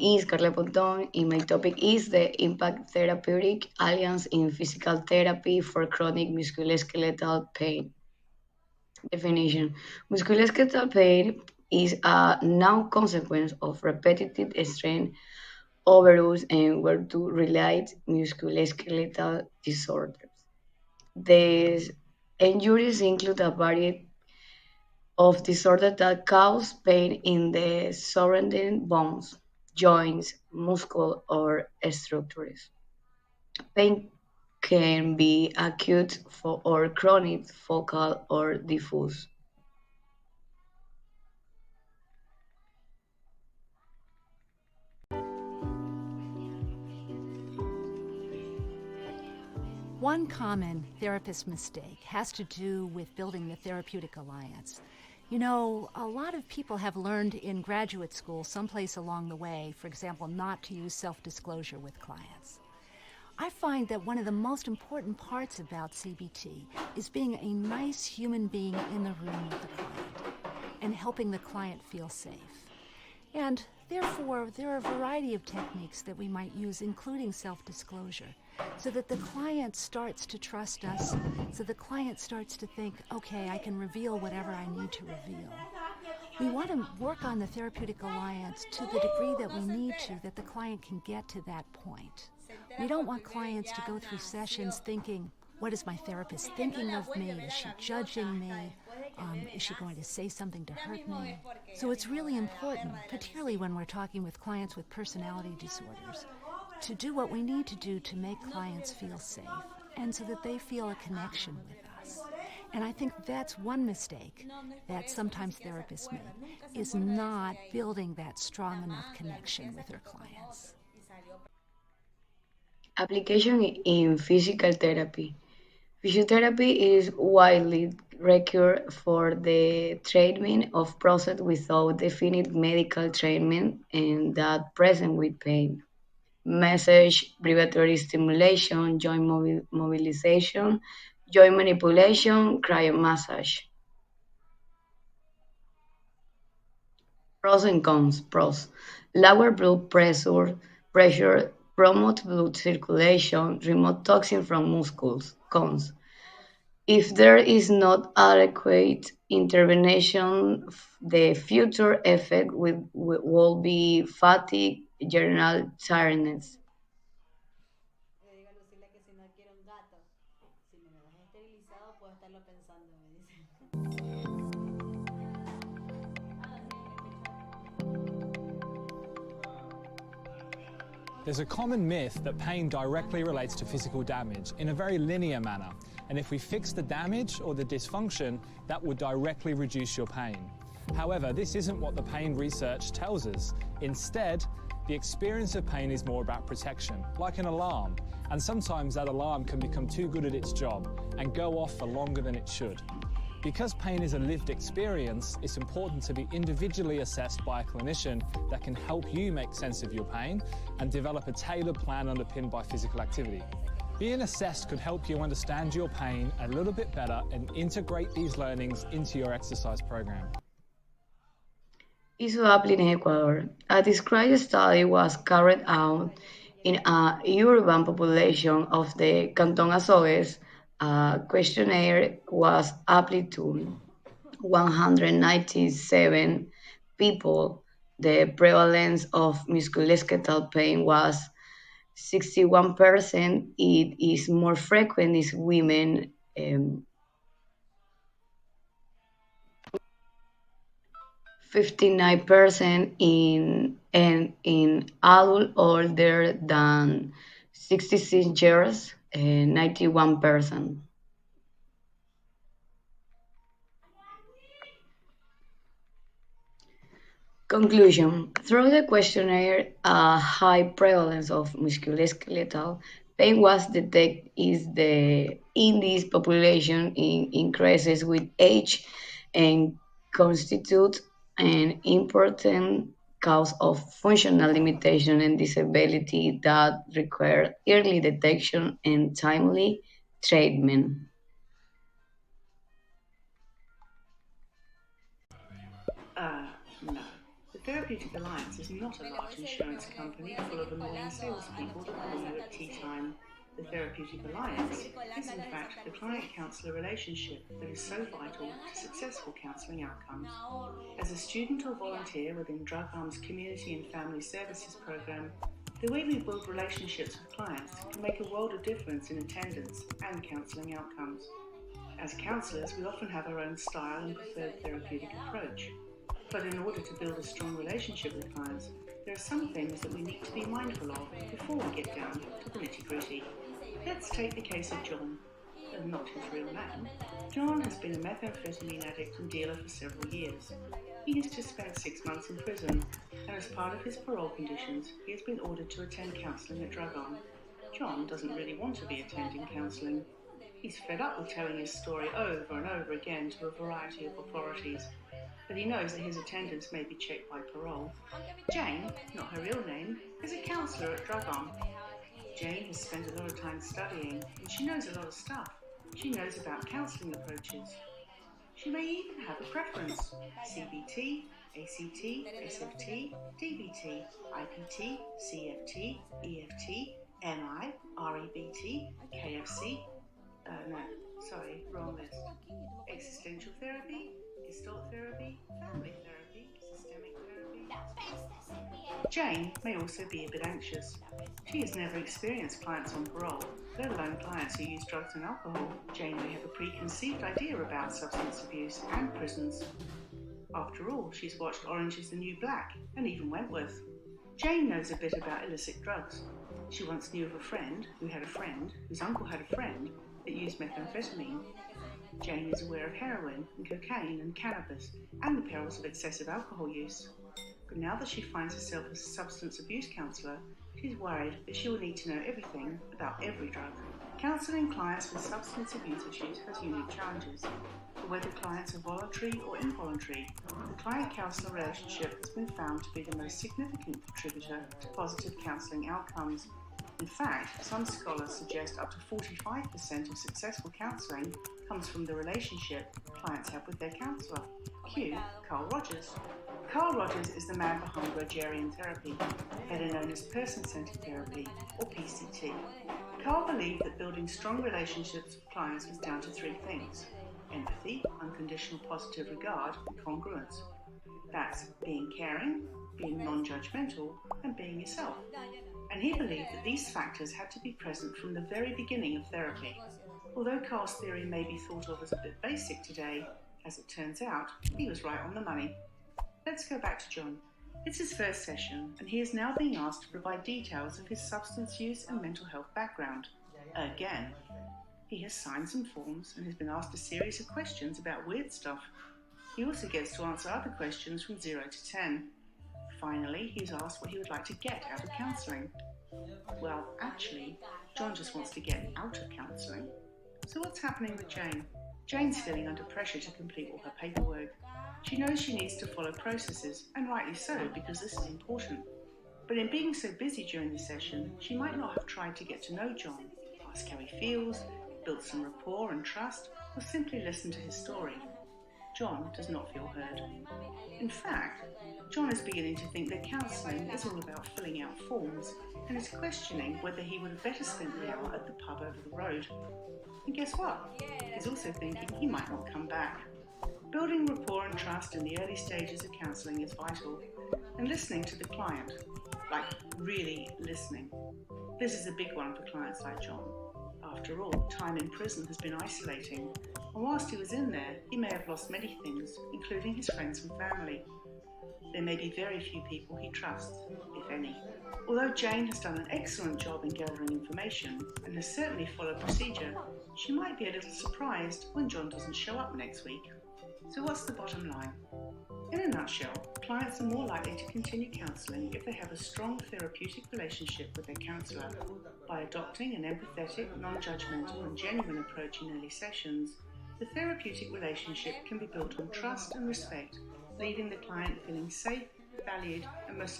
is Carla Ponton, and my topic is the Impact Therapeutic Alliance in Physical Therapy for Chronic Musculoskeletal Pain. Definition: musculoskeletal pain is a known consequence of repetitive strain, overuse, and work-related musculoskeletal disorders. These injuries include a variety of disorders that cause pain in the surrounding bones, joints, muscle, or structures. Pain can be acute or chronic, focal, or diffuse. One common therapist mistake has to do with building the therapeutic alliance. You know, a lot of people have learned in graduate school, someplace along the way, for example, not to use self-disclosure with clients. I find that one of the most important parts about CBT is being a nice human being in the room with the client and helping the client feel safe. And therefore, there are a variety of techniques that we might use, including self-disclosure, so that the client starts to trust us, so the client starts to think, okay, I can reveal whatever I need to reveal. We want to work on the therapeutic alliance to the degree that we need to, that the client can get to that point. We don't want clients to go through sessions thinking, what is my therapist thinking of me? Is she judging me? Is she going to say something to hurt me? So it's really important, particularly when we're talking with clients with personality disorders, to do what we need to do to make clients feel safe and so that they feel a connection with us. And I think that's one mistake that sometimes therapists make, is not building that strong enough connection with their clients. Application in physical therapy. Physiotherapy is widely required for the treatment of process without definite medical treatment and that present with pain. Massage, vibratory stimulation, joint mobilization, joint manipulation, cryomassage. Pros and cons. Pros. Lower blood pressure promote blood circulation, remove toxin from muscles. Cons. If there is not adequate intervention, the future effect will be fatigue, general tiredness. There's a common myth that pain directly relates to physical damage in a very linear manner, and if we fix the damage or the dysfunction, that would directly reduce your pain. However, this isn't what the pain research tells us. Instead, the experience of pain is more about protection, like an alarm, and sometimes that alarm can become too good at its job and go off for longer than it should. Because pain is a lived experience, it's important to be individually assessed by a clinician that can help you make sense of your pain and develop a tailored plan underpinned by physical activity. Being assessed could help you understand your pain a little bit better and integrate these learnings into your exercise program. Hizo Apply in Ecuador. A described study was carried out in a urban population of the Canton Azores. A questionnaire was applied to 197 people. The prevalence of musculoskeletal pain was 61%. It is more frequent in women, 59% in adult older than 66 years, 91%. Conclusion: through the questionnaire, a high prevalence of musculoskeletal pain was detected in this population increases with age and constitute an important cause of functional limitation and disability that require early detection and timely treatment. No, Therapeutic Alliance is not a large insurance company full of annoying salespeople that call you at tea time. The Therapeutic Alliance is in fact the client-counsellor relationship that is so vital to successful counselling outcomes. As a student or volunteer within Drug Harm's Community and Family Services program, the way we build relationships with clients can make a world of difference in attendance and counselling outcomes. As counsellors, we often have our own style and preferred therapeutic approach. But in order to build a strong relationship with clients, there are some things that we need to be mindful of before we get down to the nitty-gritty. Let's take the case of John, and not his real name. John has been a methamphetamine addict and dealer for several years. He has just spent 6 months in prison, and as part of his parole conditions, he has been ordered to attend counselling at Drug Harm. John doesn't really want to be attending counselling. He's fed up with telling his story over and over again to a variety of authorities, but he knows that his attendance may be checked by parole. Jane, not her real name, is a counsellor at Drug Harm. Jane has spent a lot of time studying, and she knows a lot of stuff. She knows about counselling approaches. She may even have a preference: CBT, ACT, SFT, DBT, IPT, CFT, EFT, MI, REBT, KFC. Wrong list. Existential therapy, gestalt therapy, family therapy, systemic therapy. Jane may also be a bit anxious. She has never experienced clients on parole, let alone clients who use drugs and alcohol. Jane may have a preconceived idea about substance abuse and prisons. After all, she's watched Orange is the New Black and even Wentworth. Jane knows a bit about illicit drugs. She once knew of a friend who had a friend whose uncle had a friend that used methamphetamine. Jane is aware of heroin and cocaine and cannabis and the perils of excessive alcohol use. But now that she finds herself as a substance abuse counsellor, she's worried that she will need to know everything about every drug. Counselling clients with substance abuse issues has unique challenges. But whether clients are voluntary or involuntary, the client-counsellor relationship has been found to be the most significant contributor to positive counselling outcomes. In fact, some scholars suggest up to 45% of successful counselling comes from the relationship clients have with their counsellor. Cue Carl Rogers. Carl Rogers is the man behind Rogerian therapy, better known as person-centered therapy, or PCT. Carl believed that building strong relationships with clients was down to 3 things: empathy, unconditional positive regard, and congruence. That's being caring, being non-judgmental, and being yourself. And he believed that these factors had to be present from the very beginning of therapy. Although Carl's theory may be thought of as a bit basic today, as it turns out, he was right on the money. Let's go back to John. It's his first session, and he is now being asked to provide details of his substance use and mental health background. Again. He has signed some forms and has been asked a series of questions about weird stuff. He also gets to answer other questions from 0 to 10. Finally, he's asked what he would like to get out of counselling. Well, actually, John just wants to get out of counselling. So what's happening with Jane? Jane's feeling under pressure to complete all her paperwork. She knows she needs to follow processes, and rightly so, because this is important. But in being so busy during the session, she might not have tried to get to know John, ask how he feels, build some rapport and trust, or simply listen to his story. John does not feel heard. In fact, John is beginning to think that counselling is all about filling out forms and is questioning whether he would have better spent the hour at the pub over the road. And guess what? He's also thinking he might not come back. Building rapport and trust in the early stages of counselling is vital, and listening to the client, like really listening. This is a big one for clients like John. After all, time in prison has been isolating, and whilst he was in there, he may have lost many things, including his friends and family. There may be very few people he trusts, if any. Although Jane has done an excellent job in gathering information and has certainly followed procedure, she might be a little surprised when John doesn't show up next week. So what's the bottom line? In a nutshell, clients are more likely to continue counselling if they have a strong therapeutic relationship with their counsellor. By adopting an empathetic, non-judgmental and genuine approach in early sessions, the therapeutic relationship can be built on trust and respect, leaving the client feeling safe, valued and most